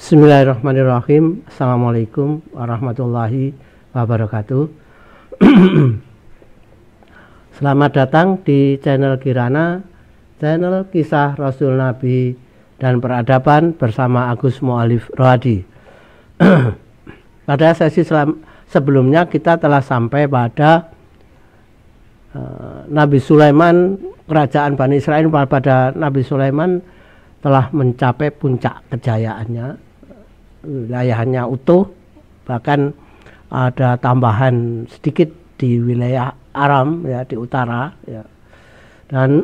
Bismillahirrahmanirrahim. Assalamualaikum warahmatullahi wabarakatuh. Selamat datang di channel Kirana, channel kisah Rasul Nabi dan peradaban bersama Agus Mu'alif Rohadi. Pada sesi sebelumnya kita telah sampai pada Nabi Sulaiman, kerajaan Bani Israel pada Nabi Sulaiman telah mencapai puncak kejayaannya, wilayahnya utuh, bahkan ada tambahan sedikit di wilayah Aram ya, di utara ya. Dan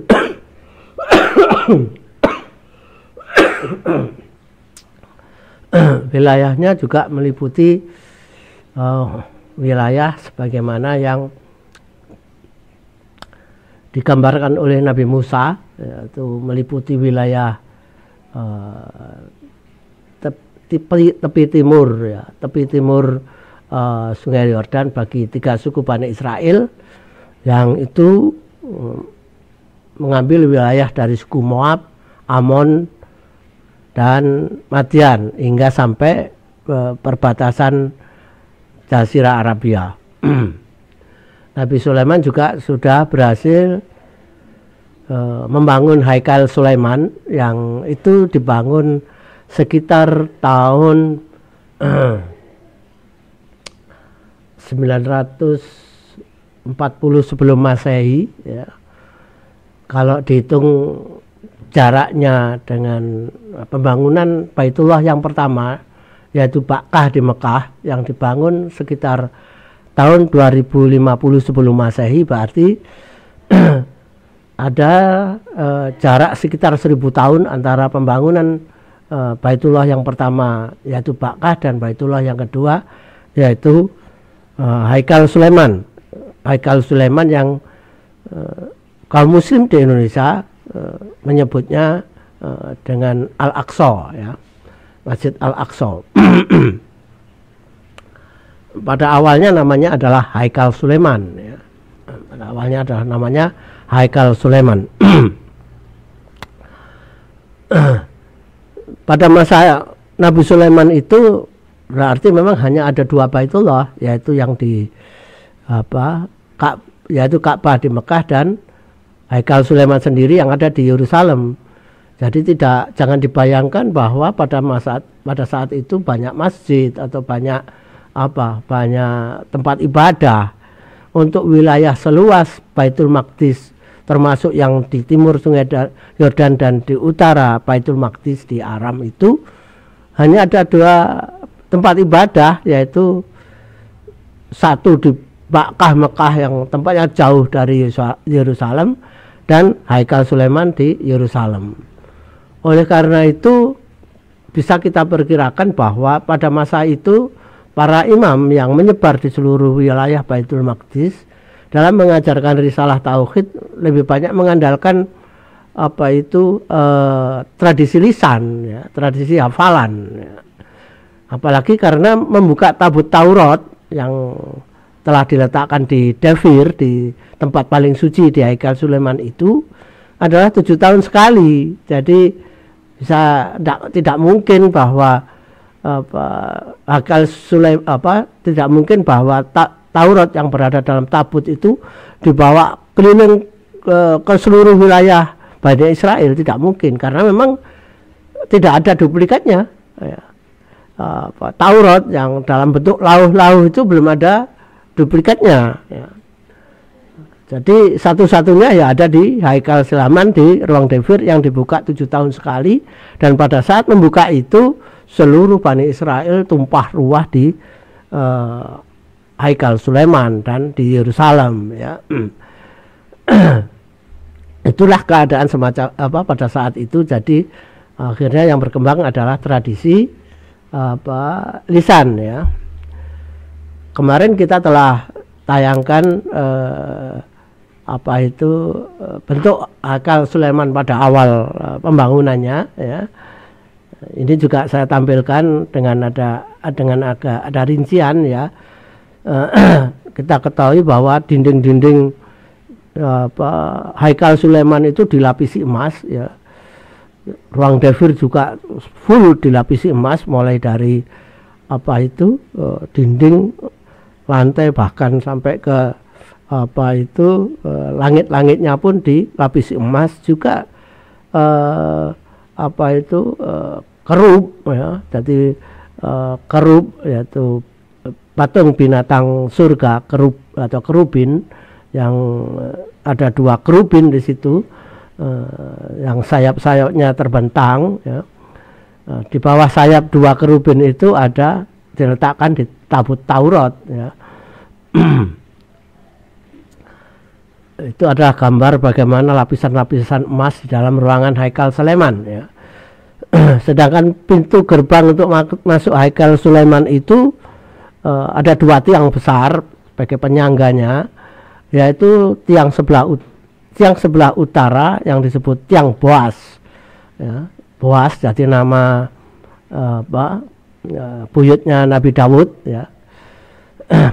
wilayahnya juga meliputi wilayah sebagaimana yang digambarkan oleh Nabi Musa, yaitu meliputi wilayah tepi timur ya, tepi timur Sungai Yordan bagi 3 suku Bani Israel, yang itu mengambil wilayah dari suku Moab, Amon dan Madian hingga sampai perbatasan Jazirah Arabia. Nabi Sulaiman juga sudah berhasil membangun Haikal Sulaiman, yang itu dibangun sekitar tahun 940 sebelum Masehi ya. Kalau dihitung jaraknya dengan pembangunan Baitullah yang pertama, yaitu Bakkah di Mekah, yang dibangun sekitar tahun 2050 sebelum Masehi, berarti ada jarak sekitar 1000 tahun antara pembangunan Baitullah yang pertama yaitu Bakkah dan Baitullah yang kedua yaitu Haikal Sulaiman. Haikal Sulaiman yang kaum muslim di Indonesia menyebutnya dengan Al-Aqsa ya, Masjid Al-Aqsa. Pada awalnya namanya adalah Haikal Sulaiman ya. Pada awalnya adalah namanya Haikal Sulaiman. Pada masa Nabi Sulaiman itu berarti memang hanya ada 2 Baitullah, yaitu yang di yaitu Ka'bah di Mekah dan Haikal Sulaiman sendiri yang ada di Yerusalem. Jadi jangan dibayangkan bahwa pada saat itu banyak masjid atau banyak tempat ibadah. Untuk wilayah seluas Baitul Maqdis, termasuk yang di timur Sungai Yordan dan di utara Baitul Maqdis di Aram, itu hanya ada 2 tempat ibadah, yaitu satu di Bakkah Mekah yang tempatnya jauh dari Yerusalem, dan Haikal Sulaiman di Yerusalem. Oleh karena itu bisa kita perkirakan bahwa pada masa itu para imam yang menyebar di seluruh wilayah Baitul Maqdis dalam mengajarkan risalah tauhid lebih banyak mengandalkan tradisi lisan ya, tradisi hafalan ya. Apalagi karena membuka tabut Taurat yang telah diletakkan di Devir, di tempat paling suci di Haikal Sulaiman itu adalah 7 tahun sekali. Jadi tidak mungkin bahwa tidak mungkin bahwa Taurat yang berada dalam tabut itu dibawa keliling ke seluruh wilayah Bani Israel. Tidak mungkin, karena memang tidak ada duplikatnya ya. Taurat yang dalam bentuk lauh-lauh itu belum ada duplikatnya ya. Jadi satu-satunya ya ada di Haikal Sulaiman di ruang Devir yang dibuka 7 tahun sekali, dan pada saat membuka itu seluruh Bani Israel tumpah ruah di Haikal Sulaiman dan di Yerusalem ya. Itulah keadaan semacam pada saat itu. Jadi akhirnya yang berkembang adalah tradisi lisan ya. Kemarin kita telah tayangkan bentuk Haikal Sulaiman pada awal pembangunannya ya. Ini juga saya tampilkan dengan ada rincian ya. Kita ketahui bahwa dinding-dinding Haikal Sulaiman itu dilapisi emas ya. Ruang devir juga full dilapisi emas, mulai dari dinding, lantai, bahkan sampai ke langit-langitnya pun dilapisi emas juga. Kerub ya, jadi kerub yaitu patung binatang surga, kerub atau kerubin, yang ada 2 kerubin di situ, yang sayap-sayapnya terbentang ya. Di bawah sayap 2 kerubin itu diletakkan di tabut Taurat ya. Itu adalah gambar bagaimana lapisan-lapisan emas di dalam ruangan Haikal Sulaiman ya. Sedangkan pintu gerbang untuk masuk Haikal Sulaiman itu ada 2 tiang besar sebagai penyangganya, yaitu tiang sebelah utara yang disebut tiang Boas ya. Boas jadi nama buyutnya Nabi Daud ya.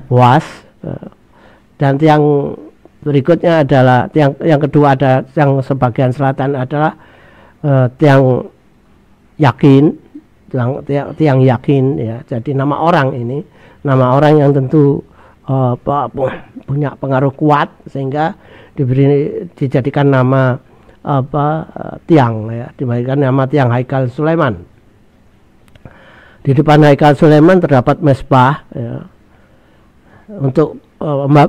Boas. Dan tiang berikutnya adalah yang kedua, ada yang sebagian selatan adalah tiang Yakin, tiang Yakin ya. Jadi nama orang ini, nama orang yang tentu punya pengaruh kuat sehingga dijadikan nama tiang ya, diberikan nama tiang Haikal Sulaiman. Di depan Haikal Sulaiman terdapat mesbah ya, untuk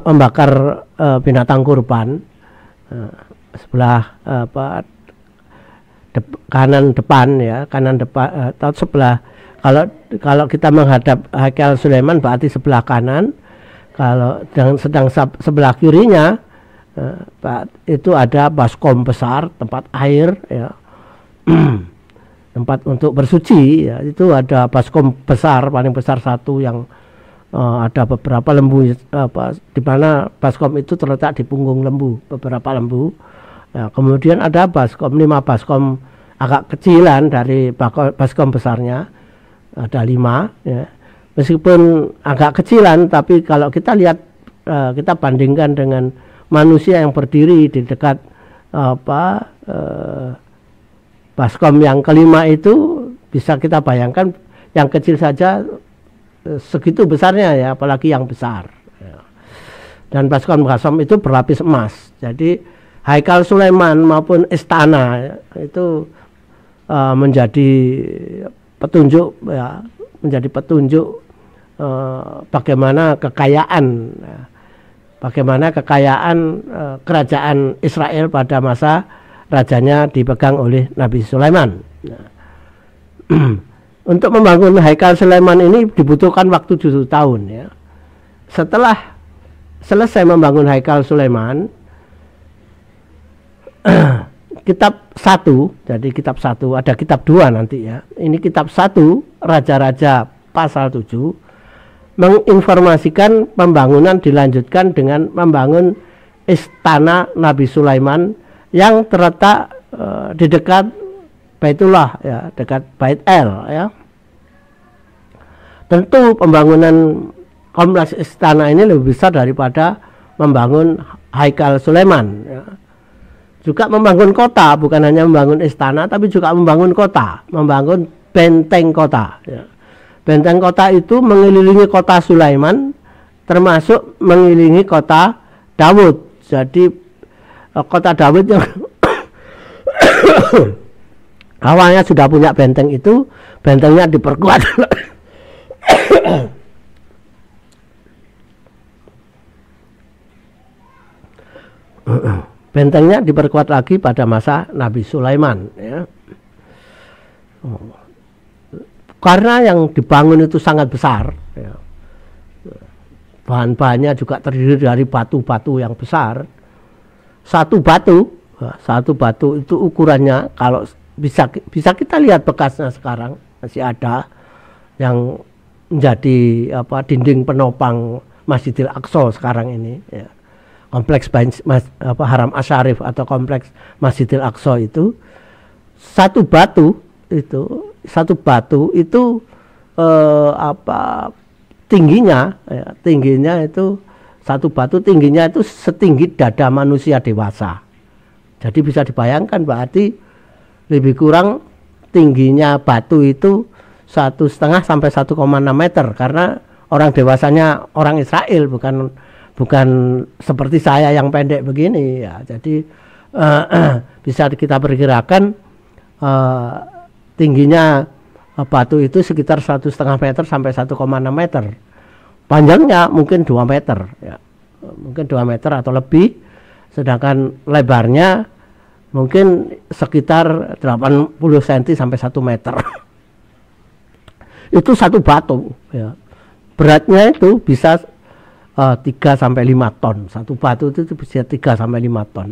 membakar binatang kurban. Sebelah kanan depan atau sebelah, kalau kita menghadap Haikal Sulaiman berarti sebelah kanan. Kalau sedang sebelah kirinya itu ada baskom besar, tempat air ya. Tempat untuk bersuci ya, itu ada baskom besar, paling besar 1 yang ada beberapa lembu di mana baskom itu terletak di punggung lembu, beberapa lembu ya. Kemudian ada 5 baskom agak kecilan dari baskom besarnya, ada 5 ya. Meskipun agak kecilan, tapi kalau kita lihat, kita bandingkan dengan manusia yang berdiri di dekat baskom yang kelima itu, bisa kita bayangkan yang kecil saja segitu besarnya ya, apalagi yang besar ya. Dan baskom itu berlapis emas. Jadi Haikal Sulaiman maupun istana itu menjadi petunjuk ya, bagaimana kekayaan kerajaan Israel pada masa rajanya dipegang oleh Nabi Sulaiman. Untuk membangun Haikal Sulaiman ini dibutuhkan waktu 7 tahun ya. Setelah selesai membangun Haikal Sulaiman, kitab 1, jadi kitab 1, ada kitab 2 nanti ya. Ini kitab 1 Raja-Raja pasal 7 menginformasikan pembangunan dilanjutkan dengan membangun istana Nabi Sulaiman yang terletak di dekat Baitullah ya, dekat Bait El ya. Tentu pembangunan kompleks istana ini lebih besar daripada membangun Haikal Sulaiman ya. Juga membangun kota, bukan hanya membangun istana tapi juga membangun kota, membangun benteng kota ya. Benteng kota itu mengelilingi kota Sulaiman, termasuk mengelilingi kota Daud. Jadi kota Daud yang awalnya sudah punya benteng itu, bentengnya diperkuat. Bentengnya diperkuat lagi pada masa Nabi Sulaiman ya. Karena yang dibangun itu sangat besar ya. Bahan-bahannya juga terdiri dari batu-batu yang besar. Satu batu itu ukurannya, kalau bisa kita lihat bekasnya sekarang masih ada, yang menjadi dinding penopang Masjidil Aqsa sekarang ini ya. Kompleks Haram Asyarif atau kompleks Masjidil Aqsa itu, satu batu itu tingginya itu, satu batu tingginya itu setinggi dada manusia dewasa. Jadi bisa dibayangkan berarti lebih kurang tingginya batu itu 1,5 sampai 1,6 meter, karena orang dewasanya orang Israel, bukan seperti saya yang pendek begini ya. Jadi bisa kita perkirakan tingginya batu itu sekitar 1,5 meter sampai 1,6 meter. Panjangnya mungkin 2 meter ya. Mungkin 2 meter atau lebih. Sedangkan lebarnya mungkin sekitar 80 cm sampai 1 meter. Itu satu batu ya. Beratnya itu bisa 3 sampai 5 ton. Satu batu itu bisa 3 sampai 5 ton.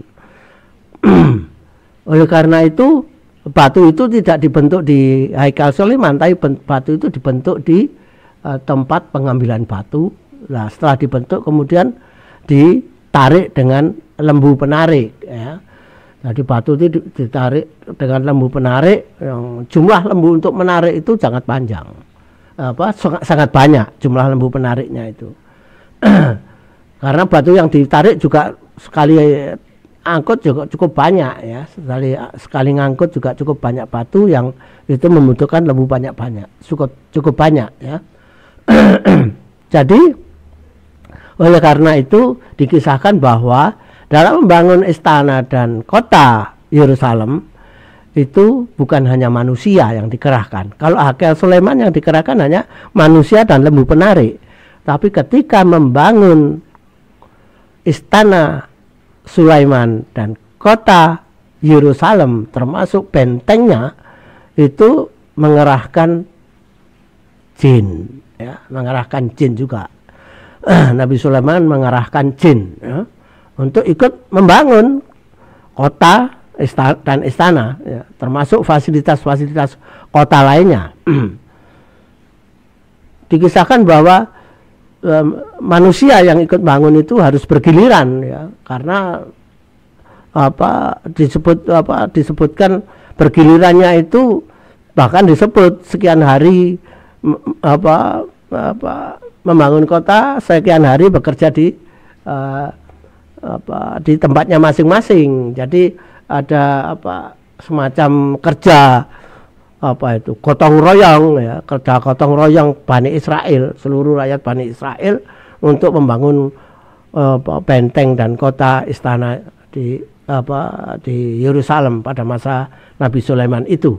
Oleh karena itu batu itu tidak dibentuk di Haikal Sulaiman, tapi batu itu dibentuk di tempat pengambilan batu. Nah, setelah dibentuk kemudian ditarik dengan lembu penarik ya. Jadi batu itu ditarik dengan lembu penarik, yang jumlah lembu untuk menarik itu sangat panjang. Sangat banyak jumlah lembu penariknya itu. Karena batu yang ditarik juga sekali angkut juga cukup banyak ya. Sekali ngangkut juga cukup banyak batu yang itu membutuhkan lembu banyak-banyak. Cukup banyak ya. Jadi oleh karena itu dikisahkan bahwa dalam membangun istana dan kota Yerusalem itu bukan hanya manusia yang dikerahkan. Kalau Haikal Sulaiman yang dikerahkan hanya manusia dan lembu penarik. Tapi ketika membangun istana Sulaiman dan kota Yerusalem termasuk bentengnya itu mengerahkan jin ya, mengerahkan jin juga. Nabi Sulaiman mengerahkan jin ya, untuk ikut membangun kota dan istana ya, termasuk fasilitas-fasilitas kota lainnya. Dikisahkan bahwa manusia yang ikut bangun itu harus bergiliran ya, karena disebutkan bergilirannya itu bahkan disebut sekian hari membangun kota, sekian hari bekerja di tempatnya masing-masing. Jadi ada semacam kerja gotong royong ya, kerja gotong royong Bani Israel, seluruh rakyat Bani Israel untuk membangun benteng dan kota istana di Yerusalem pada masa Nabi Sulaiman itu.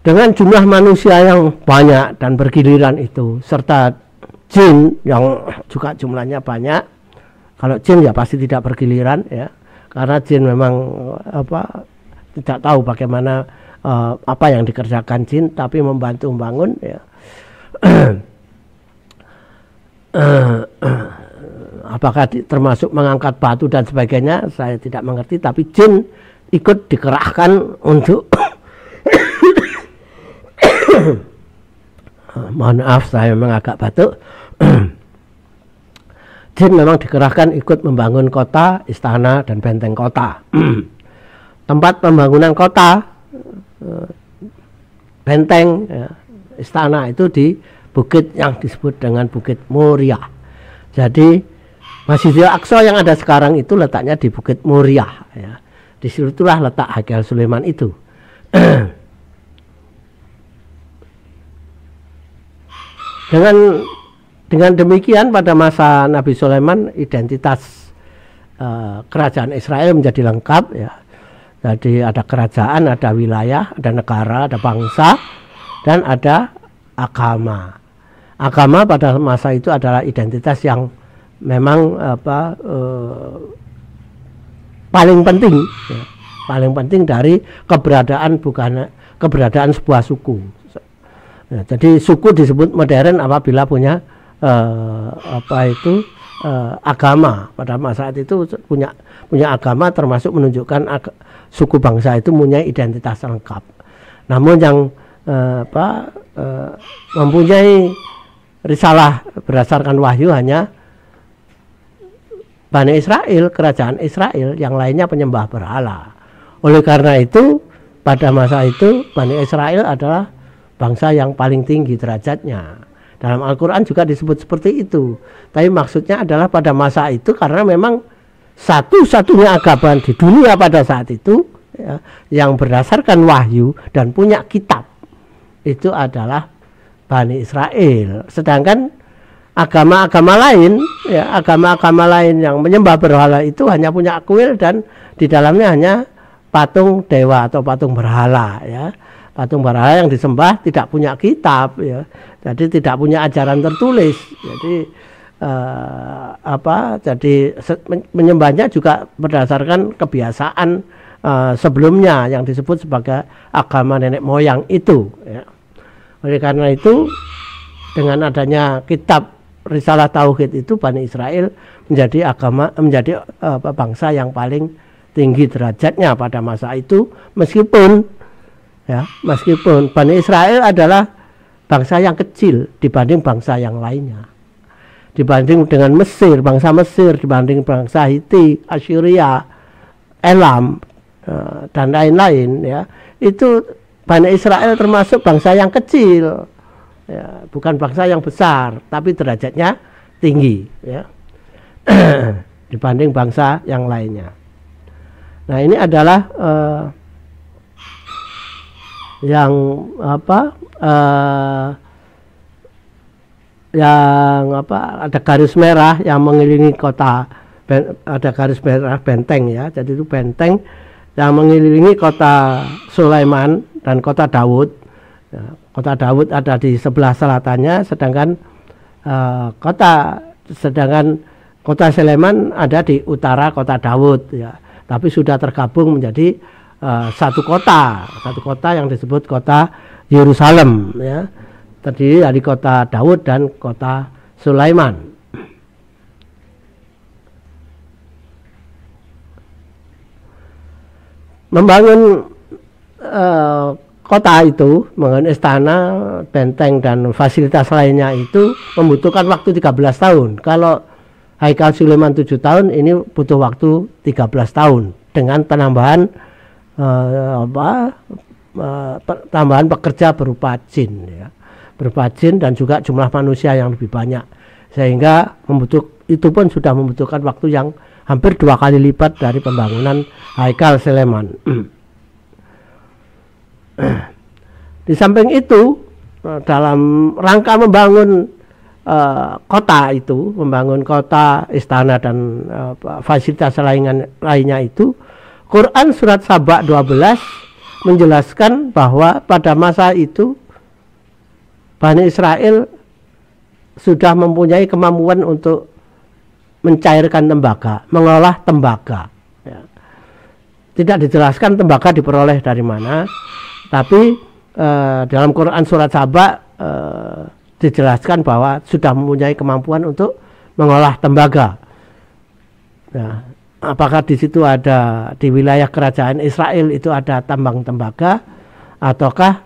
Dengan jumlah manusia yang banyak dan bergiliran itu, serta jin yang juga jumlahnya banyak. Kalau jin ya pasti tidak bergiliran ya, karena jin memang tidak tahu bagaimana apa yang dikerjakan jin, tapi membantu membangun ya. Apakah termasuk mengangkat batu dan sebagainya saya tidak mengerti, tapi jin ikut dikerahkan untuk mohon maaf saya memang agak batuk. Jin memang dikerahkan ikut membangun kota, istana, dan benteng kota. Tempat pembangunan kota, benteng, ya, istana itu di bukit yang disebut dengan Bukit Moriah. Jadi Masjidil Aqsa yang ada sekarang itu letaknya di Bukit Moriah. Ya. Disitulah letak Haikal Sulaiman itu. Dengan demikian pada masa Nabi Sulaiman identitas kerajaan Israel menjadi lengkap ya. Jadi ada kerajaan, ada wilayah, ada negara, ada bangsa, dan ada agama. Agama pada masa itu adalah identitas yang memang paling penting ya. Paling penting dari keberadaan sebuah suku. Ya, jadi suku disebut modern apabila punya agama. Pada masa itu punya agama, termasuk menunjukkan suku bangsa itu punya identitas lengkap. Namun yang mempunyai risalah berdasarkan wahyu hanya Bani Israel, kerajaan Israel, yang lainnya penyembah berhala. Oleh karena itu pada masa itu Bani Israel adalah bangsa yang paling tinggi derajatnya. Dalam Al-Quran juga disebut seperti itu. Tapi maksudnya adalah pada masa itu karena memang satu-satunya agama di dunia pada saat itu ya, yang berdasarkan wahyu dan punya kitab itu adalah Bani Israel. Sedangkan agama-agama lain ya, agama-agama lain yang menyembah berhala itu hanya punya kuil dan di dalamnya hanya patung dewa atau patung berhala ya. Patung berhala yang disembah tidak punya kitab ya. Jadi tidak punya ajaran tertulis. Jadi jadi menyembahnya juga berdasarkan kebiasaan sebelumnya yang disebut sebagai agama nenek moyang itu ya. Oleh karena itu dengan adanya kitab Risalah Tauhid itu Bani Israel menjadi bangsa yang paling tinggi derajatnya pada masa itu, meskipun Bani Israel adalah bangsa yang kecil dibanding bangsa yang lainnya, dibanding dengan Mesir, bangsa Mesir, dibanding bangsa Hiti, Assyria, Elam dan lain-lain ya. Itu Bani Israel termasuk bangsa yang kecil ya, bukan bangsa yang besar tapi derajatnya tinggi ya dibanding bangsa yang lainnya. Nah, ini adalah ada garis merah yang mengelilingi kota, ada garis merah benteng ya. Jadi itu benteng yang mengelilingi kota Sulaiman dan kota Daud. Ya, kota Daud ada di sebelah selatannya, sedangkan kota Sulaiman ada di utara kota Daud ya. Tapi sudah tergabung menjadi satu kota yang disebut kota Yerusalem ya. Terdiri dari kota Daud dan kota Sulaiman. Membangun kota itu, membangun istana, benteng dan fasilitas lainnya itu membutuhkan waktu 13 tahun. Kalau Haikal Sulaiman 7 tahun, ini butuh waktu 13 tahun dengan penambahan tambahan pekerja berupa jin ya. Berupa jin dan juga jumlah manusia yang lebih banyak, sehingga itu pun sudah membutuhkan waktu yang hampir 2 kali lipat dari pembangunan Haikal Sulaiman. Di samping itu, dalam rangka membangun membangun kota, istana dan fasilitas lainnya itu, Quran surat Saba 12 menjelaskan bahwa pada masa itu Bani Israel sudah mempunyai kemampuan untuk mencairkan tembaga, mengolah tembaga ya. Tidak dijelaskan tembaga diperoleh dari mana, tapi dalam Quran surat Saba dijelaskan bahwa sudah mempunyai kemampuan untuk mengolah tembaga. Nah, apakah di situ ada, di wilayah kerajaan Israel itu ada tambang tembaga, ataukah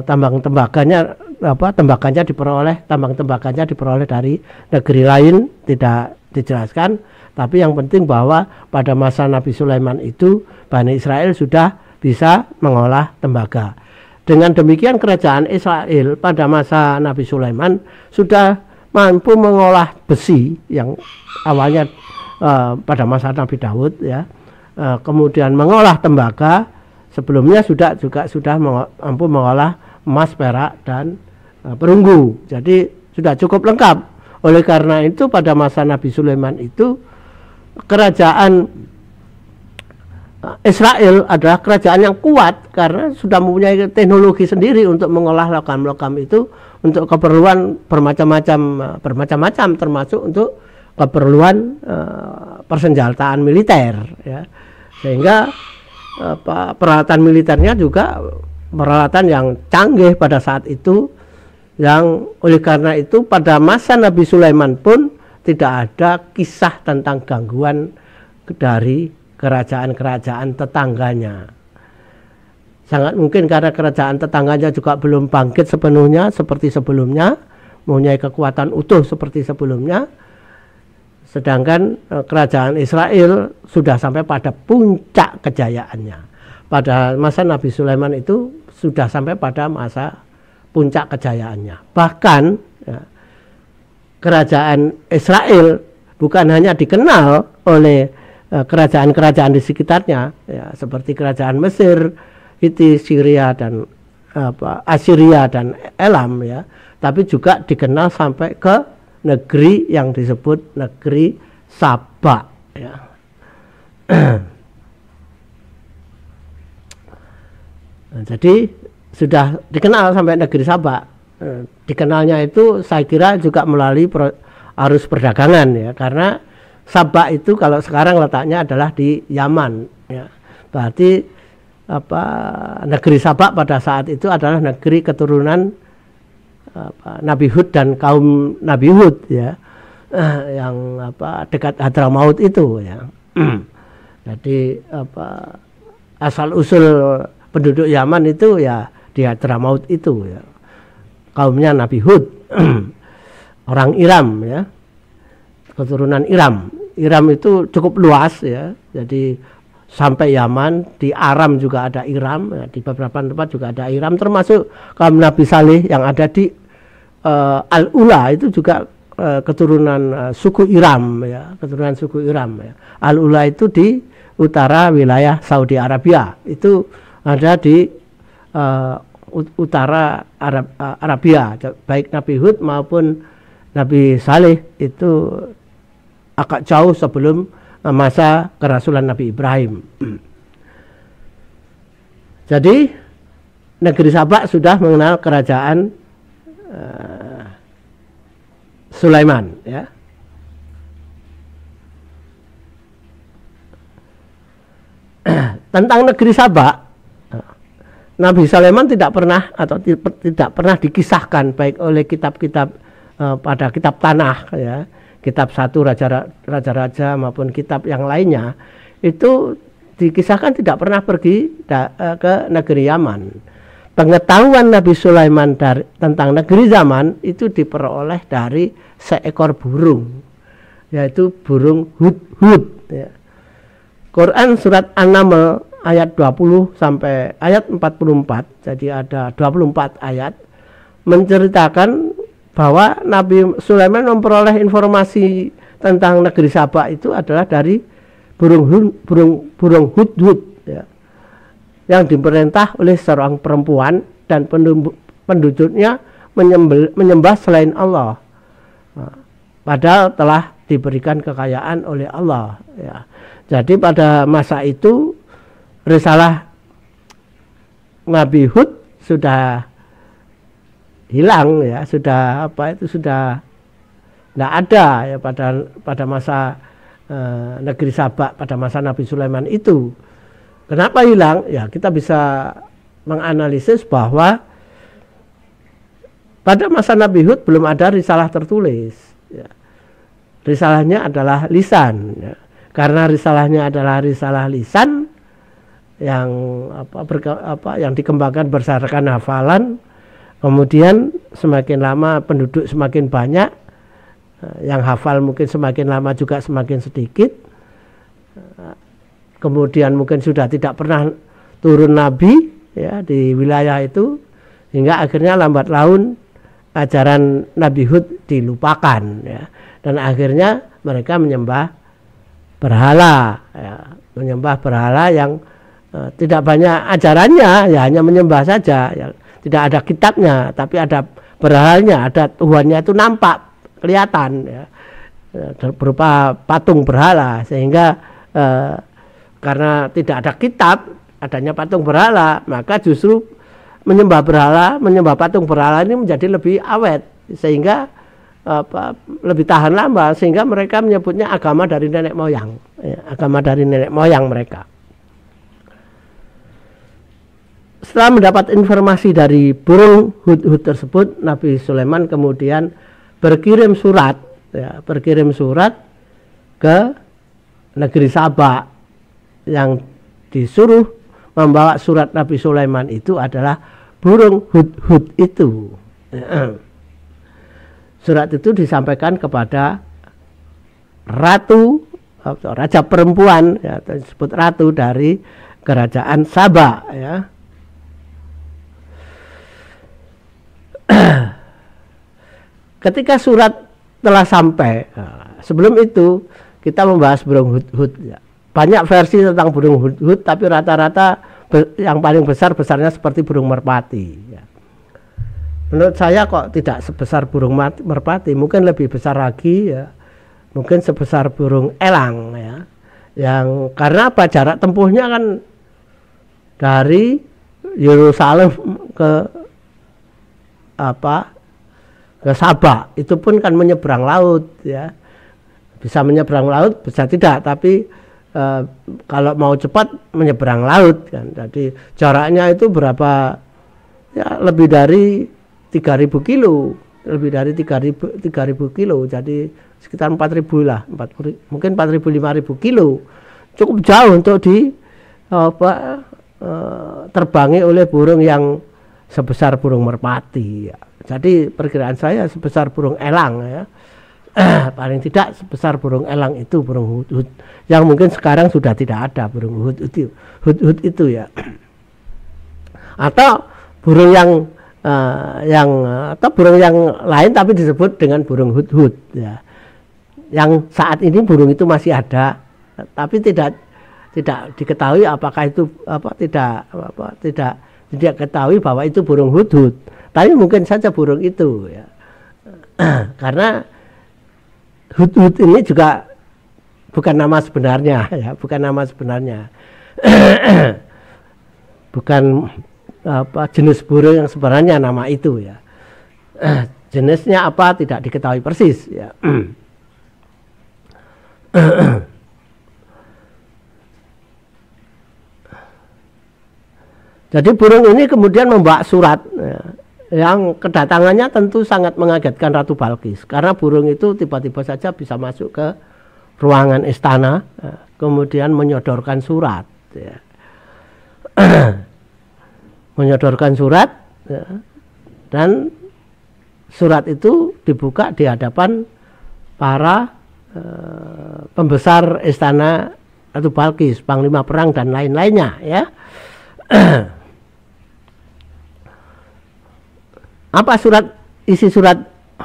tambang tembaganya diperoleh dari negeri lain, tidak dijelaskan. Tapi yang penting bahwa pada masa Nabi Sulaiman itu Bani Israel sudah bisa mengolah tembaga. Dengan demikian kerajaan Israel pada masa Nabi Sulaiman sudah mampu mengolah besi yang awalnya pada masa Nabi Daud ya, kemudian mengolah tembaga, sebelumnya juga sudah mampu mengolah emas, perak dan perunggu. Jadi sudah cukup lengkap. Oleh karena itu pada masa Nabi Sulaiman itu kerajaan Israel adalah kerajaan yang kuat karena sudah mempunyai teknologi sendiri untuk mengolah logam-logam itu untuk keperluan bermacam-macam termasuk untuk keperluan persenjataan militer ya. Sehingga peralatan militernya juga peralatan yang canggih pada saat itu, yang oleh karena itu pada masa Nabi Sulaiman pun tidak ada kisah tentang gangguan dari kerajaan-kerajaan tetangganya. Sangat mungkin karena kerajaan tetangganya juga belum bangkit sepenuhnya seperti sebelumnya, mempunyai kekuatan utuh seperti sebelumnya. Sedangkan kerajaan Israel sudah sampai pada puncak kejayaannya. Pada masa Nabi Sulaiman itu sudah sampai pada masa puncak kejayaannya. Bahkan ya, kerajaan Israel bukan hanya dikenal oleh kerajaan-kerajaan di sekitarnya, ya, seperti kerajaan Mesir, Hiti, Syria dan Assyria dan Elam, ya, tapi juga dikenal sampai ke negeri yang disebut negeri Saba, ya. Nah, jadi sudah dikenal sampai negeri Saba. Dikenalnya itu saya kira juga melalui arus perdagangan, ya, karena Saba itu kalau sekarang letaknya adalah di Yaman, ya. Berarti negeri Saba pada saat itu adalah negeri keturunan Nabi Hud dan kaum Nabi Hud, ya, yang dekat Hadramaut itu, ya. Jadi asal usul penduduk Yaman itu ya di Hadramaut itu, ya, kaumnya Nabi Hud. Orang Iram, ya, keturunan Iram. Iram itu cukup luas, ya, jadi sampai Yaman. Di Aram juga ada Iram, ya, di beberapa tempat juga ada Iram, termasuk kaum Nabi Saleh yang ada di Al-Ula itu juga keturunan suku Iram, ya, keturunan suku Iram, ya. Al-Ula itu di utara wilayah Saudi Arabia, itu ada di utara Arabia. Baik Nabi Hud maupun Nabi Saleh itu agak jauh sebelum masa kerasulan Nabi Ibrahim. Jadi negeri Saba sudah mengenal kerajaan Sulaiman, ya. Tentang negeri Saba, Nabi Sulaiman tidak pernah atau tidak pernah dikisahkan baik oleh kitab-kitab pada kitab tanah, ya, kitab 1 raja-raja maupun kitab yang lainnya, itu dikisahkan tidak pernah pergi ke negeri Yaman. Pengetahuan Nabi Sulaiman tentang negeri Yaman itu diperoleh dari seekor burung, yaitu burung hudhud, ya. Quran surat An-Naml ayat 20 sampai ayat 44, jadi ada 24 ayat menceritakan bahwa Nabi Sulaiman memperoleh informasi tentang negeri Saba itu adalah dari burung hudhud, ya, yang diperintah oleh seorang perempuan dan penduduknya menyembah selain Allah, padahal telah diberikan kekayaan oleh Allah, ya. Jadi pada masa itu risalah Nabi Hud sudah hilang, ya, sudah sudah tidak ada, ya, pada masa negeri Saba, pada masa Nabi Sulaiman itu. Kenapa hilang? Ya, kita bisa menganalisis bahwa pada masa Nabi Hud belum ada risalah tertulis, ya. Risalahnya adalah lisan, ya. Karena risalahnya adalah risalah lisan yang yang dikembangkan berdasarkan hafalan. Kemudian semakin lama penduduk semakin banyak, yang hafal mungkin semakin lama juga semakin sedikit. Kemudian mungkin sudah tidak pernah turun nabi, ya, di wilayah itu, hingga akhirnya lambat laun ajaran Nabi Hud dilupakan, ya. Dan akhirnya mereka menyembah berhala, ya, menyembah berhala yang tidak banyak ajarannya, ya, hanya menyembah saja, ya. Tidak ada kitabnya, tapi ada berhalanya, ada Tuhannya itu nampak, kelihatan, ya, berupa patung berhala, sehingga karena tidak ada kitab, adanya patung berhala, maka justru menyembah berhala, menyembah patung berhala ini menjadi lebih awet, sehingga lebih tahan lama, sehingga mereka menyebutnya agama dari nenek moyang, ya, agama dari nenek moyang mereka. Setelah mendapat informasi dari burung hudhud tersebut, Nabi Sulaiman kemudian berkirim surat, ya, ke negeri Saba. Yang disuruh membawa surat Nabi Sulaiman itu adalah burung hudhud itu. Surat itu disampaikan kepada ratu atau raja perempuan, ya, disebut ratu dari kerajaan Saba, ya. Ketika surat telah sampai, sebelum itu kita membahas burung hudhud ya. Banyak versi tentang burung hudhud, tapi rata-rata yang paling besarnya seperti burung merpati ya. Menurut saya kok tidak sebesar burung merpati, mungkin lebih besar lagi ya, mungkin sebesar burung elang ya. Yang karena apa, jarak tempuhnya kan dari Yerusalem ke Sabah, itu pun kan menyeberang laut ya. Bisa menyeberang laut, bisa tidak, tapi kalau mau cepat menyeberang laut kan. Jadi jaraknya itu berapa ya, lebih dari 3.000 kilo, lebih dari 3.000 kilo, jadi sekitar 4.000 lah, mungkin 4.000-5.000 kilo, cukup jauh untuk terbangi oleh burung yang sebesar burung merpati ya. Jadi perkiraan saya sebesar burung elang ya. Paling tidak sebesar burung elang itu burung hudhud, yang mungkin sekarang sudah tidak ada burung hudhud itu ya. Atau burung atau burung yang lain tapi disebut dengan burung hudhud ya. Yang saat ini burung itu masih ada, tapi tidak diketahui apakah itu tidak ketahui bahwa itu burung hudhud. Tapi mungkin saja burung itu ya. Karena hudhud ini juga bukan nama sebenarnya ya, bukan nama sebenarnya. Bukan jenis burung yang sebenarnya nama itu ya. Jenisnya apa tidak diketahui persis ya. Jadi burung ini kemudian membawa surat ya, yang kedatangannya tentu sangat mengagetkan Ratu Balqis, karena burung itu tiba-tiba saja bisa masuk ke ruangan istana ya, kemudian menyodorkan surat ya. Menyodorkan surat ya, dan surat itu dibuka di hadapan para pembesar istana Ratu Balqis, panglima perang dan lain-lainnya ya. Apa isi surat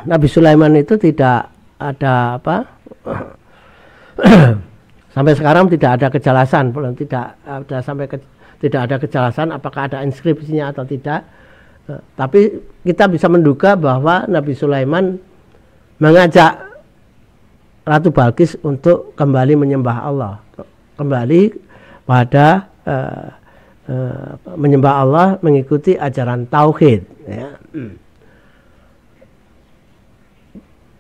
Nabi Sulaiman itu tidak ada sampai sekarang tidak ada kejelasan, belum tidak ada kejelasan apakah ada inskripsinya atau tidak. Tapi kita bisa menduga bahwa Nabi Sulaiman mengajak Ratu Balqis untuk kembali menyembah Allah, kembali pada menyembah Allah, mengikuti ajaran tauhid ya.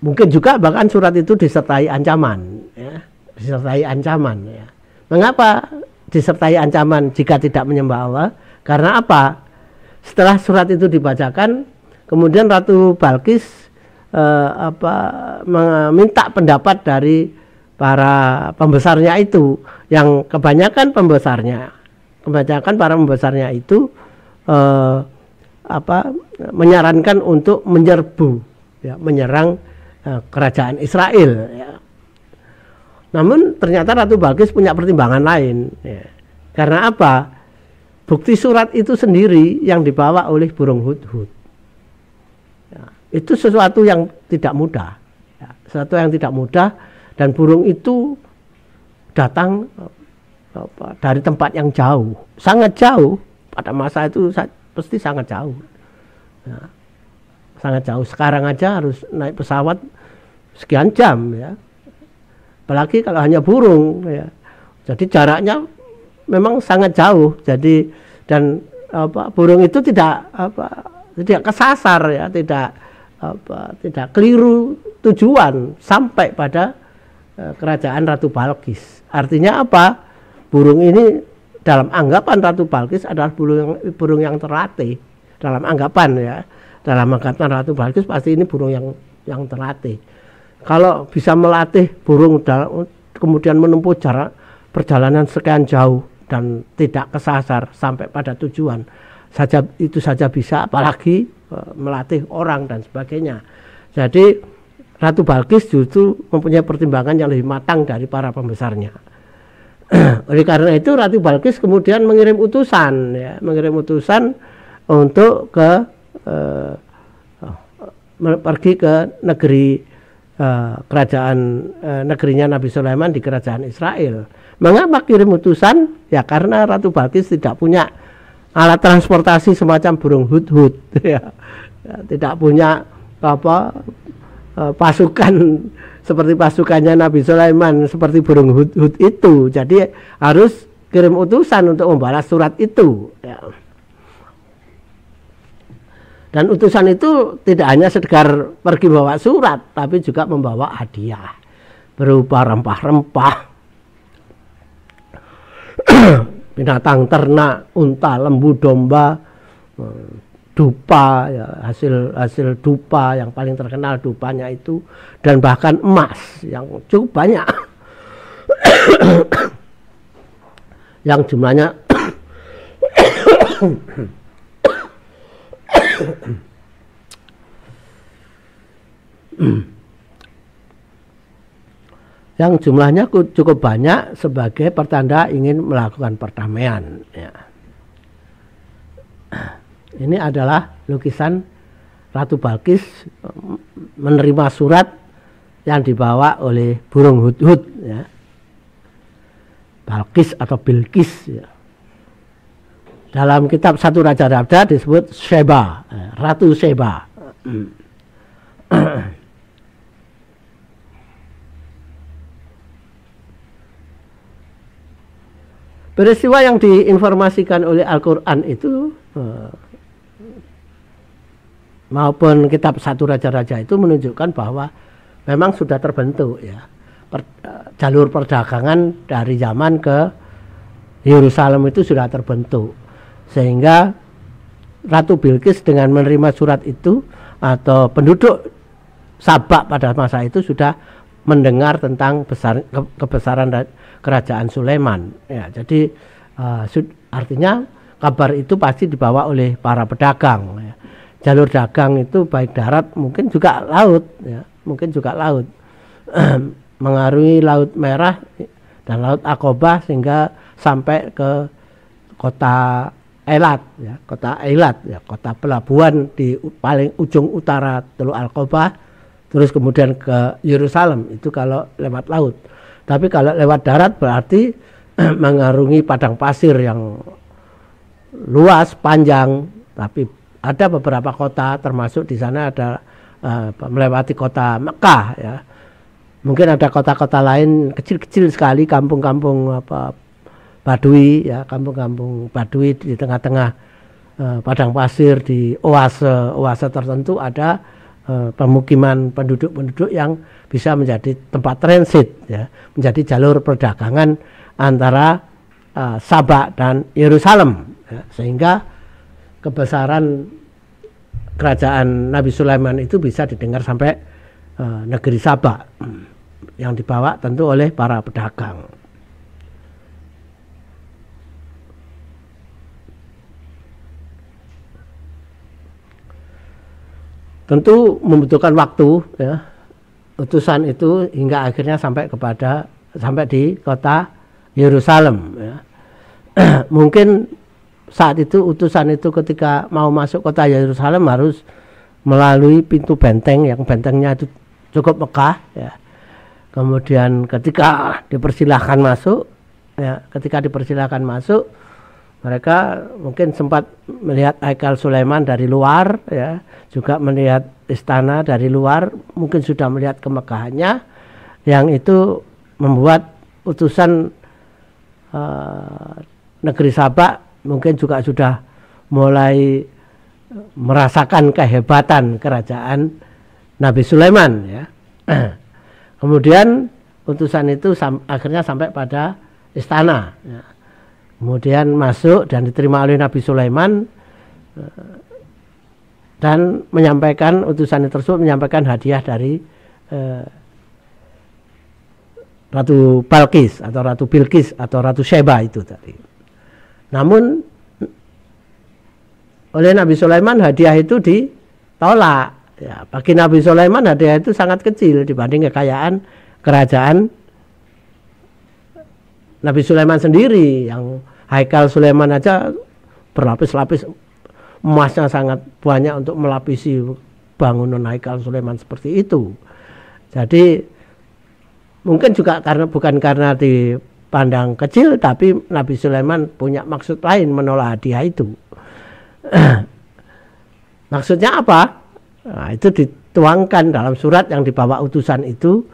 Mungkin juga bahkan surat itu disertai ancaman ya, disertai ancaman ya. Mengapa disertai ancaman jika tidak menyembah Allah? Karena apa? Setelah surat itu dibacakan, kemudian Ratu Balqis meminta pendapat dari para pembesarnya itu, yang kebanyakan para pembesarnya itu menyarankan untuk menyerbu ya, menyerang kerajaan Israel ya. Namun ternyata Ratu Balqis punya pertimbangan lain ya. Karena apa? Bukti surat itu sendiri yang dibawa oleh burung hudhud ya, itu sesuatu yang tidak mudah ya, sesuatu yang tidak mudah, dan burung itu datang dari tempat yang jauh, sangat jauh. Pada masa itu pasti sangat jauh ya, sangat jauh. Sekarang aja harus naik pesawat sekian jam ya, apalagi kalau hanya burung ya. Jadi jaraknya memang sangat jauh. Jadi dan burung itu tidak kesasar ya, tidak keliru tujuan sampai pada kerajaan Ratu Balqis. Artinya apa? Burung ini dalam anggapan Ratu Balqis adalah burung yang terlatih. Dalam anggapan ya, dalam anggapan Ratu Balqis pasti ini burung yang terlatih. Kalau bisa melatih burung kemudian menempuh jarak perjalanan sekian jauh dan tidak kesasar sampai pada tujuan itu saja bisa, apalagi melatih orang dan sebagainya. Jadi Ratu Balqis justru mempunyai pertimbangan yang lebih matang dari para pembesarnya. Oleh karena itu Ratu Balqis kemudian mengirim utusan untuk pergi ke negeri kerajaan negerinya Nabi Sulaiman di kerajaan Israel. Mengapa kirim utusan? Ya karena Ratu Balkis tidak punya alat transportasi semacam burung hudhud, ya. Tidak punya pasukan seperti pasukannya Nabi Sulaiman seperti burung hudhud itu. Jadi harus kirim utusan untuk membalas surat itu, ya. Dan utusan itu tidak hanya sekedar pergi bawa surat, tapi juga membawa hadiah berupa rempah-rempah, binatang ternak, unta, lembu, domba, dupa, ya, hasil dupa yang paling terkenal dupanya itu, dan bahkan emas yang cukup banyak, yang jumlahnya yang jumlahnya cukup banyak sebagai pertanda ingin melakukan perdamaian, ya. Ini adalah lukisan Ratu Balkis menerima surat yang dibawa oleh burung hudhud, ya. Balkis atau Bilqis, ya. Dalam kitab Satu Raja-Raja disebut Sheba, Ratu Sheba. Peristiwa yang diinformasikan oleh Al-Quran itu maupun kitab Satu Raja-Raja itu menunjukkan bahwa memang sudah terbentuk, ya, jalur perdagangan dari Yaman ke Yerusalem itu sudah terbentuk, sehingga Ratu Bilqis dengan menerima surat itu atau penduduk Sabak pada masa itu sudah mendengar tentang kebesaran kerajaan Sulaiman, ya. Jadi artinya kabar itu pasti dibawa oleh para pedagang, ya. Jalur dagang itu baik darat mungkin juga laut, ya, mungkin juga laut mengarungi Laut Merah dan Laut Aqabah sehingga sampai ke kota Eilat, ya, kota Eilat, ya, kota pelabuhan di paling ujung utara Teluk Aqabah, terus kemudian ke Yerusalem itu kalau lewat laut. Tapi kalau lewat darat berarti mengarungi padang pasir yang luas, panjang, tapi ada beberapa kota, termasuk di sana ada melewati kota Mekah, ya. Mungkin ada kota-kota lain kecil-kecil sekali, kampung-kampung Badui, ya, kampung-kampung Badui di tengah-tengah padang pasir di oase tertentu ada pemukiman penduduk-penduduk yang bisa menjadi tempat transit, ya, menjadi jalur perdagangan antara Sabak dan Yerusalem, ya, sehingga kebesaran kerajaan Nabi Sulaiman itu bisa didengar sampai negeri Sabak, yang dibawa tentu oleh para pedagang. Tentu membutuhkan waktu, ya, utusan itu hingga akhirnya sampai di kota Yerusalem, ya. Mungkin saat itu utusan itu ketika mau masuk kota Yerusalem harus melalui pintu benteng yang bentengnya itu cukup megah, ya. Kemudian ketika dipersilahkan masuk, mereka mungkin sempat melihat Haikal Sulaiman dari luar, ya, juga melihat istana dari luar, mungkin sudah melihat kemegahannya, yang itu membuat utusan negeri Sabak mungkin juga sudah mulai merasakan kehebatan kerajaan Nabi Sulaiman, ya. Kemudian utusan itu akhirnya sampai pada istana, ya. Kemudian masuk dan diterima oleh Nabi Sulaiman, dan utusan tersebut menyampaikan hadiah dari Ratu Balqis atau Ratu Bilqis atau Ratu Sheba itu tadi. Namun oleh Nabi Sulaiman hadiah itu ditolak, ya. Bagi Nabi Sulaiman hadiah itu sangat kecil dibanding kekayaan kerajaan Nabi Sulaiman sendiri, yang Haikal Sulaiman aja berlapis-lapis, emasnya sangat banyak untuk melapisi bangunan Haikal Sulaiman seperti itu. Jadi mungkin juga bukan karena dipandang kecil, tapi Nabi Sulaiman punya maksud lain menolak hadiah itu. Maksudnya apa? Nah, itu dituangkan dalam surat yang dibawa utusan itu,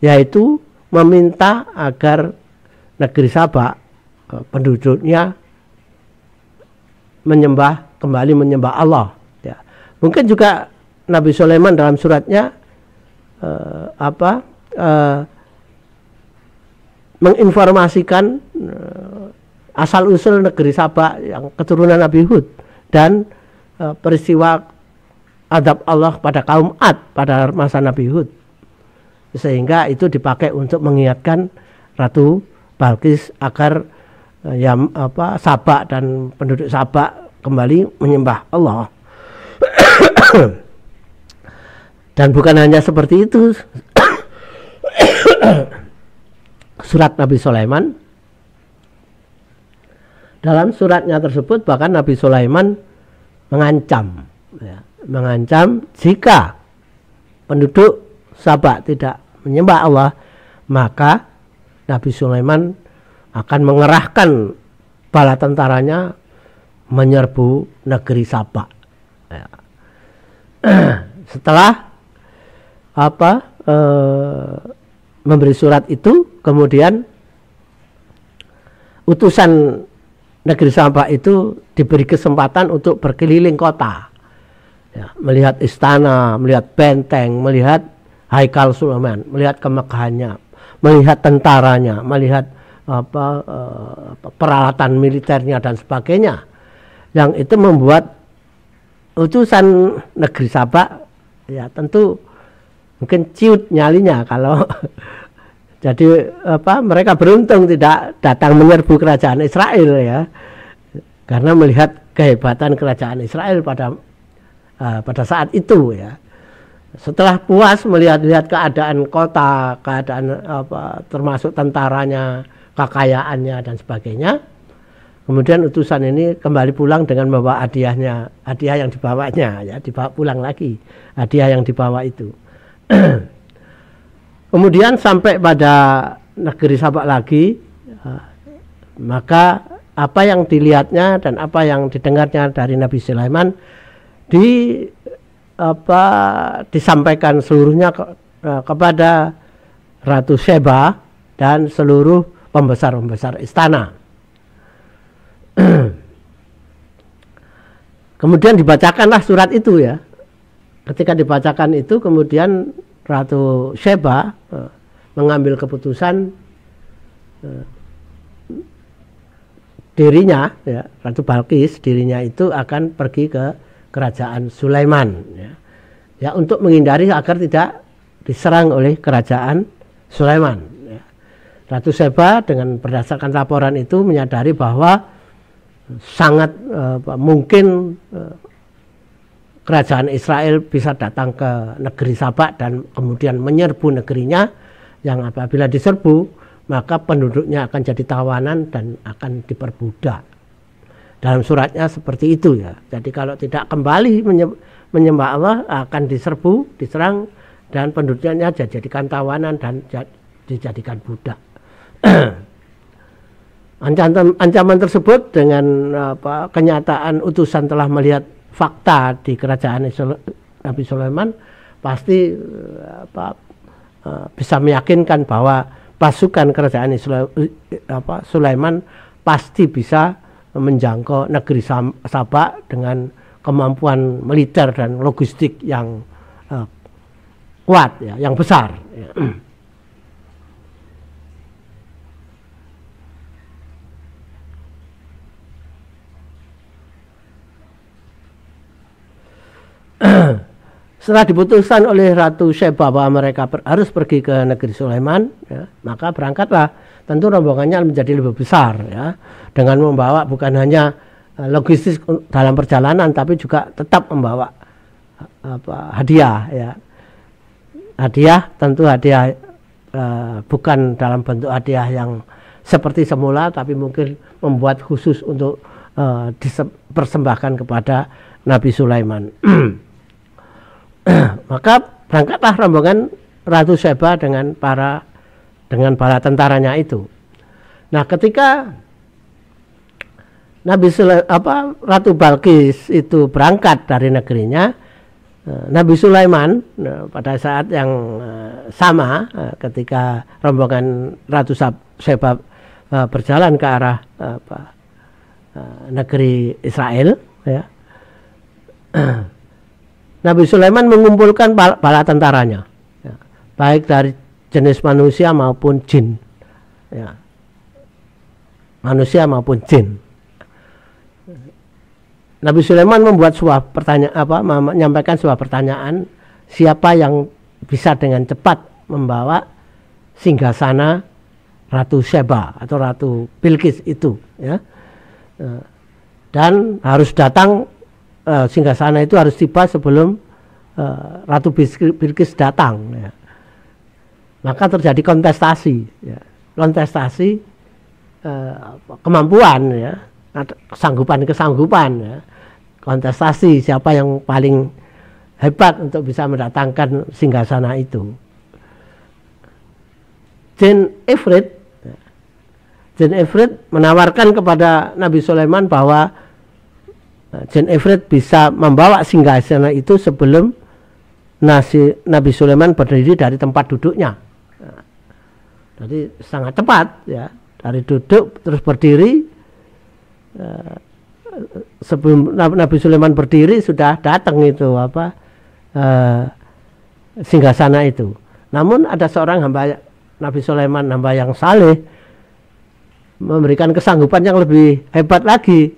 yaitu meminta agar negeri Sabak penduduknya kembali menyembah Allah. Ya. Mungkin juga Nabi Sulaiman dalam suratnya menginformasikan asal usul negeri Sabak yang keturunan Nabi Hud dan peristiwa adab Allah pada kaum Ad pada masa Nabi Hud, sehingga itu dipakai untuk mengingatkan Ratu Balkis agar Sabak dan penduduk Sabak kembali menyembah Allah. Dan bukan hanya seperti itu, surat Nabi Sulaiman, dalam suratnya tersebut bahkan Nabi Sulaiman mengancam jika penduduk Sabak tidak menyembah Allah, maka Nabi Sulaiman akan mengerahkan bala tentaranya menyerbu negeri Sabak. Ya. Setelah memberi surat itu, kemudian utusan negeri Sabak itu diberi kesempatan untuk berkeliling kota, ya, melihat istana, melihat benteng, melihat Haikal Sulaiman, melihat kemegahannya, melihat tentaranya, melihat peralatan militernya dan sebagainya. Yang itu membuat utusan negeri Sabak ya tentu mungkin ciut nyalinya kalau jadi mereka beruntung tidak datang menyerbu kerajaan Israel, ya, karena melihat kehebatan kerajaan Israel pada saat itu, ya. Setelah puas melihat keadaan kota, keadaan termasuk tentaranya, kekayaannya dan sebagainya, kemudian utusan ini kembali pulang dengan membawa hadiah yang dibawanya, ya, dibawa pulang lagi hadiah yang dibawa itu. Kemudian sampai pada negeri Sabak lagi, maka apa yang dilihatnya dan apa yang didengarnya dari Nabi Sulaiman disampaikan seluruhnya kepada Ratu Sheba dan seluruh pembesar-pembesar istana. Kemudian dibacakanlah surat itu, ya. Ketika dibacakan itu, kemudian Ratu Sheba mengambil keputusan dirinya, ya, Ratu Balkis dirinya itu akan pergi ke kerajaan Sulaiman, ya, untuk menghindari agar tidak diserang oleh kerajaan Sulaiman, ya. Ratu Sheba dengan berdasarkan laporan itu menyadari bahwa sangat mungkin kerajaan Israel bisa datang ke negeri Sabak dan kemudian menyerbu negerinya, yang apabila diserbu maka penduduknya akan jadi tawanan dan akan diperbudak. Dalam suratnya seperti itu, ya. Jadi kalau tidak kembali menyembah Allah akan diserbu, diserang, dan penduduknya dijadikan tawanan dan dijadikan budak. Ancaman tersebut dengan kenyataan utusan telah melihat fakta di kerajaan Nabi Sulaiman pasti bisa meyakinkan bahwa pasukan kerajaan Sulaiman pasti bisa menjangkau negeri Sabak dengan kemampuan militer dan logistik yang kuat, ya, yang besar, ya. Setelah diputuskan oleh Ratu Sheba bahwa mereka harus pergi ke negeri Sulaiman, ya, maka berangkatlah. Tentu rombongannya menjadi lebih besar, ya, dengan membawa bukan hanya logistik dalam perjalanan, tapi juga tetap membawa hadiah, ya. Hadiah tentu hadiah bukan dalam bentuk hadiah yang seperti semula, tapi mungkin membuat khusus untuk dipersembahkan kepada Nabi Sulaiman. Maka berangkatlah rombongan Ratu Sheba dengan bala tentaranya itu. Nah, ketika Ratu Balkis itu berangkat dari negerinya, Nabi Sulaiman pada saat yang sama ketika rombongan Ratu Sheba berjalan ke arah negeri Israel, ya, Nabi Sulaiman mengumpulkan bala tentaranya, ya, baik dari jenis manusia maupun jin, ya, manusia maupun jin. Nabi Sulaiman menyampaikan sebuah pertanyaan, siapa yang bisa dengan cepat membawa singgasana Ratu Sheba atau Ratu Bilqis itu, ya, dan harus datang, singgasana itu harus tiba sebelum Ratu Bilqis datang, ya. Maka terjadi kontestasi, ya, kemampuan, ya, kesanggupan, ya, kontestasi siapa yang paling hebat untuk bisa mendatangkan singgasana itu. Jin Ifrit menawarkan kepada Nabi Sulaiman bahwa Jin Ifrit bisa membawa singgasana itu sebelum Nabi Sulaiman berdiri dari tempat duduknya. Jadi sangat cepat, ya, dari duduk terus berdiri. Sebelum Nabi Sulaiman berdiri sudah datang itu singgasana itu. Namun ada seorang hamba Nabi Sulaiman, hamba yang saleh, memberikan kesanggupan yang lebih hebat lagi,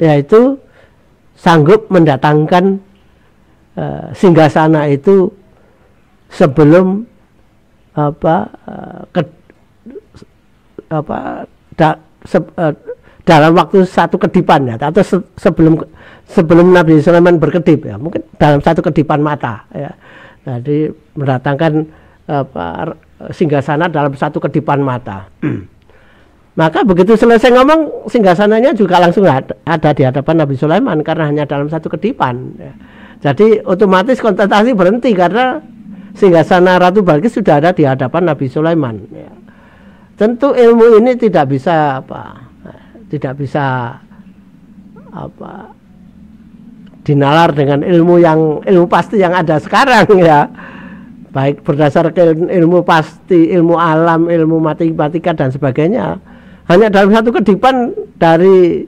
yaitu sanggup mendatangkan singgasana itu sebelum dalam waktu satu kedipan, ya, atau sebelum Nabi Sulaiman berkedip, ya, mungkin dalam satu kedipan mata, ya. Jadi mendatangkan singgasana dalam satu kedipan mata. Maka begitu selesai ngomong, singgasananya juga langsung ada di hadapan Nabi Sulaiman karena hanya dalam satu kedipan, ya. Jadi otomatis kontestasi berhenti karena singgasana Ratu Balqis sudah ada di hadapan Nabi Sulaiman, ya. Tentu ilmu ini tidak bisa dinalar dengan ilmu pasti yang ada sekarang, ya, baik berdasarkan ilmu pasti, ilmu alam, ilmu matematika dan sebagainya. Hanya dalam satu kedipan dari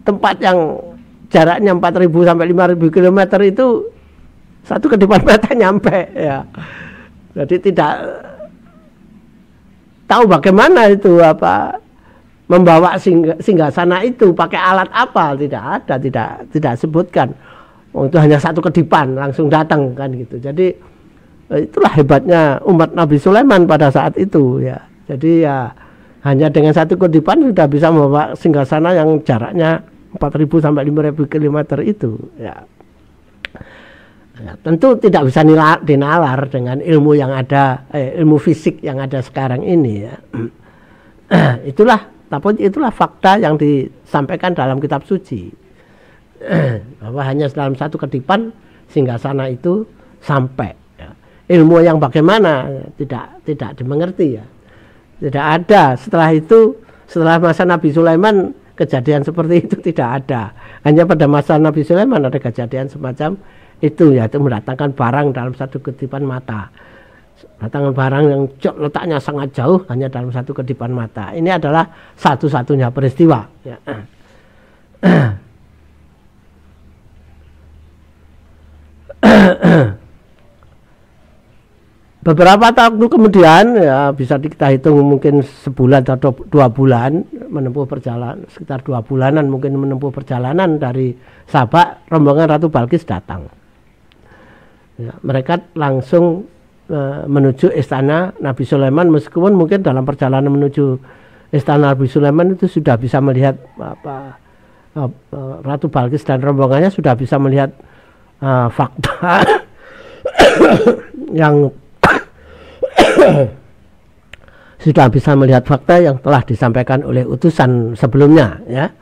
tempat yang jaraknya 4.000 sampai 5.000 km itu satu kedipan mata nyampe, ya. Jadi tidak tahu bagaimana itu membawa singgasana itu pakai alat apa, tidak sebutkan. Itu hanya satu kedipan langsung datang, kan gitu. Jadi itulah hebatnya umat Nabi Sulaiman pada saat itu, ya. Jadi ya hanya dengan satu kedipan sudah bisa membawa singgasana yang jaraknya 4.000 sampai 5.000 km itu, ya. Ya, tentu tidak bisa dinalar dengan ilmu yang ada, ilmu fisik yang ada sekarang ini, ya. Itulah fakta yang disampaikan dalam kitab suci, bahwa hanya dalam satu kedipan singgasana itu sampai, ya. Ilmu yang bagaimana tidak dimengerti, ya. Tidak ada setelah masa Nabi Sulaiman kejadian seperti itu tidak ada. Hanya pada masa Nabi Sulaiman ada kejadian semacam itu, yaitu mendatangkan barang dalam satu kedipan mata. Datangkan barang yang letaknya sangat jauh hanya dalam satu kedipan mata. Ini adalah satu-satunya peristiwa, ya. Beberapa tahun kemudian, ya, bisa kita hitung mungkin sebulan atau 2 bulan menempuh perjalanan, sekitar 2 bulanan mungkin menempuh perjalanan dari Sabak, rombongan Ratu Balqis datang, ya. Mereka langsung menuju istana Nabi Sulaiman, meskipun mungkin dalam perjalanan menuju istana Nabi Sulaiman itu sudah bisa melihat Ratu Balqis dan rombongannya sudah bisa melihat fakta yang sudah bisa melihat fakta yang telah disampaikan oleh utusan sebelumnya, ya.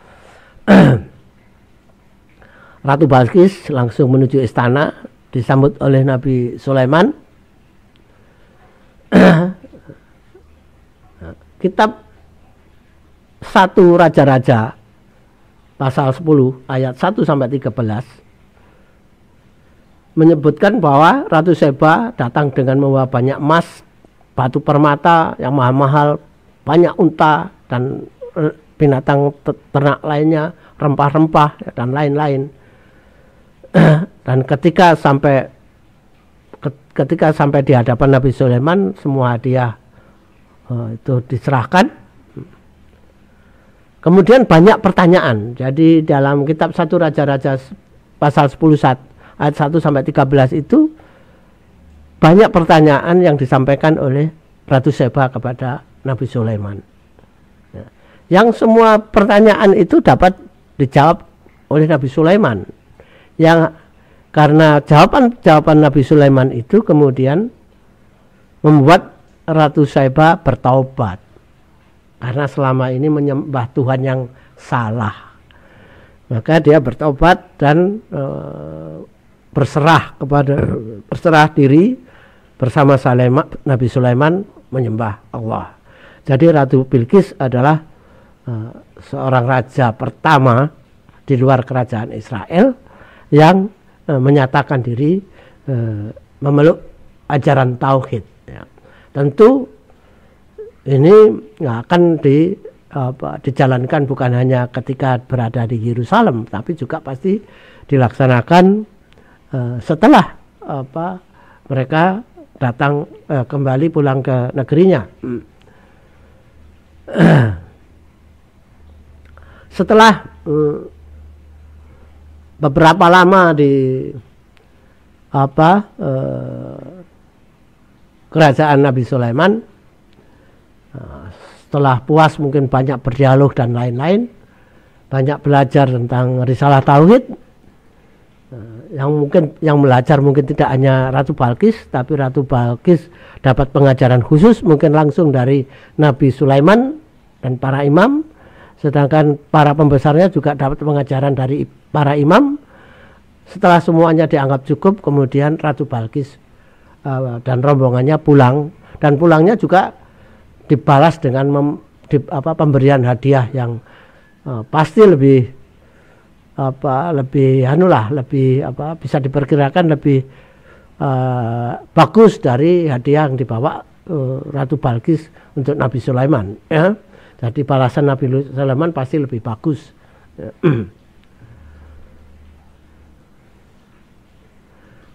Ratu Balqis langsung menuju istana, disambut oleh Nabi Sulaiman. Kitab 1 Raja-Raja pasal 10 ayat 1 sampai 13 menyebutkan bahwa Ratu Seba datang dengan membawa banyak emas, batu permata yang mahal-mahal, banyak unta dan binatang ternak lainnya, rempah-rempah dan lain-lain. Dan ketika sampai di hadapan Nabi Sulaiman, semua hadiah itu diserahkan. Kemudian banyak pertanyaan. Jadi dalam kitab 1 Raja-Raja pasal 10 ayat 1 sampai 13 itu banyak pertanyaan yang disampaikan oleh Ratu Seba kepada Nabi Sulaiman. Yang semua pertanyaan itu dapat dijawab oleh Nabi Sulaiman. Yang karena jawaban Nabi Sulaiman itu kemudian membuat Ratu Seba bertaubat. Karena selama ini menyembah Tuhan yang salah. Maka dia bertaubat dan berserah diri bersama Nabi Sulaiman menyembah Allah. Jadi Ratu Bilqis adalah seorang raja pertama di luar kerajaan Israel yang menyatakan diri memeluk ajaran tauhid. Ya. Tentu ini akan dijalankan bukan hanya ketika berada di Yerusalem, tapi juga pasti dilaksanakan setelah mereka datang kembali pulang ke negerinya. Setelah beberapa lama di kerajaan Nabi Sulaiman, setelah puas mungkin banyak berdialog dan lain-lain, banyak belajar tentang risalah tauhid, yang belajar mungkin tidak hanya Ratu Balqis, tapi Ratu Balqis dapat pengajaran khusus mungkin langsung dari Nabi Sulaiman dan para imam, sedangkan para pembesarnya juga dapat pengajaran dari para imam. Setelah semuanya dianggap cukup, kemudian Ratu Balqis dan rombongannya pulang, dan pulangnya juga dibalas dengan pemberian hadiah yang pasti lebih bisa diperkirakan lebih bagus dari hadiah yang dibawa Ratu Balqis untuk Nabi Sulaiman. Ya. Jadi balasan Nabi Sulaiman pasti lebih bagus.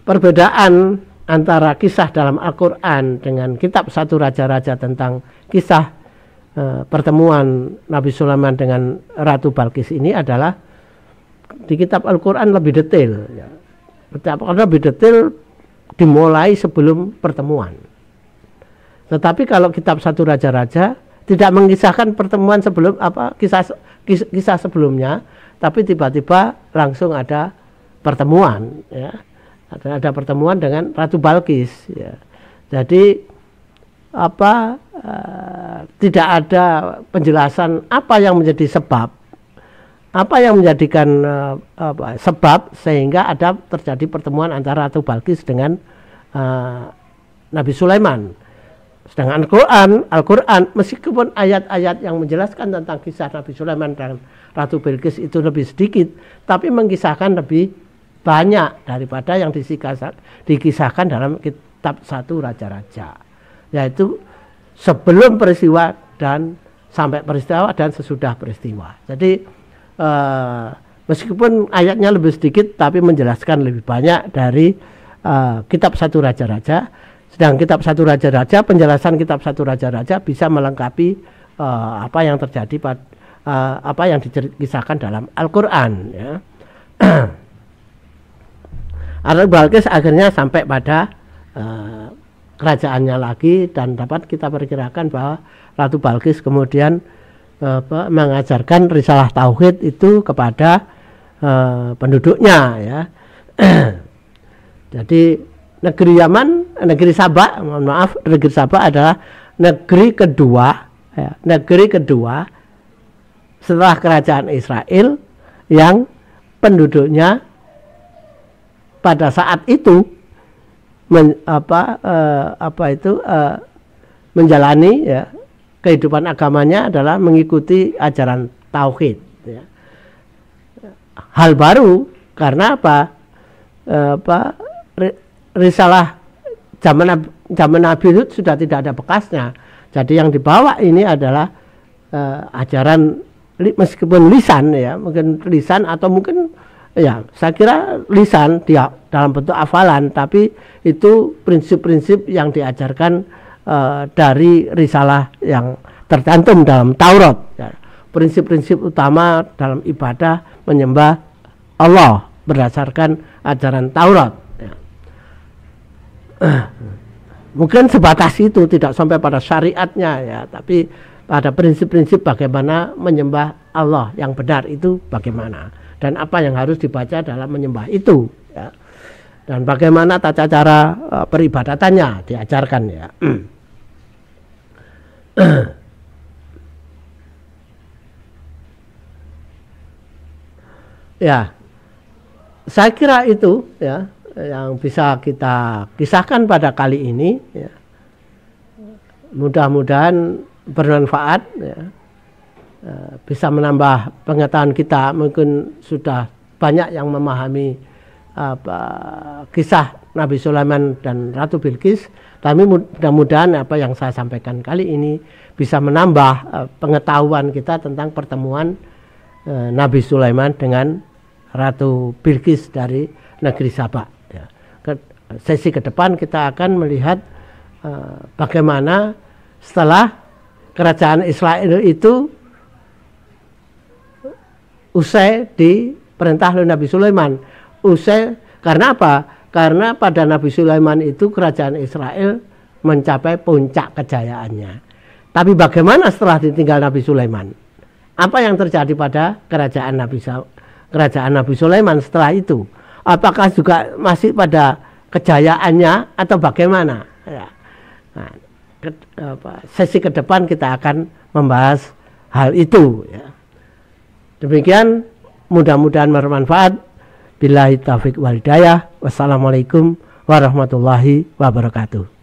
Perbedaan antara kisah dalam Al-Quran dengan kitab 1 Raja-Raja tentang kisah pertemuan Nabi Sulaiman dengan Ratu Balqis ini adalah di kitab Al-Quran lebih detail. Ya. Lebih detail dimulai sebelum pertemuan. Tetapi kalau kitab 1 Raja-Raja tidak mengisahkan pertemuan sebelum kisah sebelumnya, tapi tiba-tiba langsung ada pertemuan. Ya. Ada pertemuan dengan Ratu Balqis. Ya. Jadi tidak ada penjelasan apa yang menjadi sebab, apa yang menjadikan sebab sehingga ada terjadi pertemuan antara Ratu Balqis dengan Nabi Sulaiman. Sedangkan Al-Quran meskipun ayat-ayat yang menjelaskan tentang kisah Nabi Sulaiman dan Ratu Bilqis itu lebih sedikit, tapi mengisahkan lebih banyak daripada yang dikisahkan dalam kitab 1 Raja-Raja, yaitu sebelum peristiwa dan sampai peristiwa dan sesudah peristiwa. Jadi meskipun ayatnya lebih sedikit, tapi menjelaskan lebih banyak dari kitab 1 Raja-Raja. Sedang kitab 1 Raja-Raja, penjelasan kitab 1 Raja-Raja bisa melengkapi apa yang terjadi apa yang dikisahkan dalam Al-Quran. Ya. Ratu Balqis akhirnya sampai pada kerajaannya lagi, dan dapat kita perkirakan bahwa Ratu Balqis kemudian mengajarkan risalah tauhid itu kepada penduduknya. Ya. Jadi negeri negeri Saba adalah negeri kedua setelah kerajaan Israel yang penduduknya pada saat itu menjalani ya kehidupan agamanya adalah mengikuti ajaran tauhid ya. Hal baru karena apa? Risalah zaman Nabi Hud sudah tidak ada bekasnya. Jadi yang dibawa ini adalah ajaran meskipun lisan ya, mungkin lisan atau mungkin ya saya kira lisan dia dalam bentuk hafalan, tapi itu prinsip-prinsip yang diajarkan dari risalah yang tercantum dalam Taurat ya. Prinsip-prinsip utama dalam ibadah menyembah Allah berdasarkan ajaran Taurat ya. Mungkin sebatas itu, tidak sampai pada syariatnya ya, tapi pada prinsip-prinsip bagaimana menyembah Allah yang benar itu bagaimana, dan apa yang harus dibaca dalam menyembah itu ya. Dan bagaimana tata cara peribadatannya diajarkan ya. Ya, saya kira itu ya yang bisa kita kisahkan pada kali ini ya. Mudah-mudahan bermanfaat ya. Bisa menambah pengetahuan kita. Mungkin sudah banyak yang memahami kisah Nabi Sulaiman dan Ratu Bilqis, tapi mudah-mudahan apa yang saya sampaikan kali ini bisa menambah pengetahuan kita tentang pertemuan Nabi Sulaiman dengan Ratu Bilqis dari negeri Sabak ya. Sesi ke depan kita akan melihat bagaimana setelah kerajaan Israel itu usai di perintah oleh Nabi Sulaiman. Usai karena apa? Karena pada Nabi Sulaiman itu kerajaan Israel mencapai puncak kejayaannya. Tapi bagaimana setelah ditinggal Nabi Sulaiman? Apa yang terjadi pada kerajaan Nabi Sulaiman setelah itu? Apakah juga masih pada kejayaannya atau bagaimana? Ya. Nah, sesi ke depan kita akan membahas hal itu ya. Demikian, mudah-mudahan bermanfaat. Billahi taufiq wal hidayah. Wassalamualaikum warahmatullahi wabarakatuh.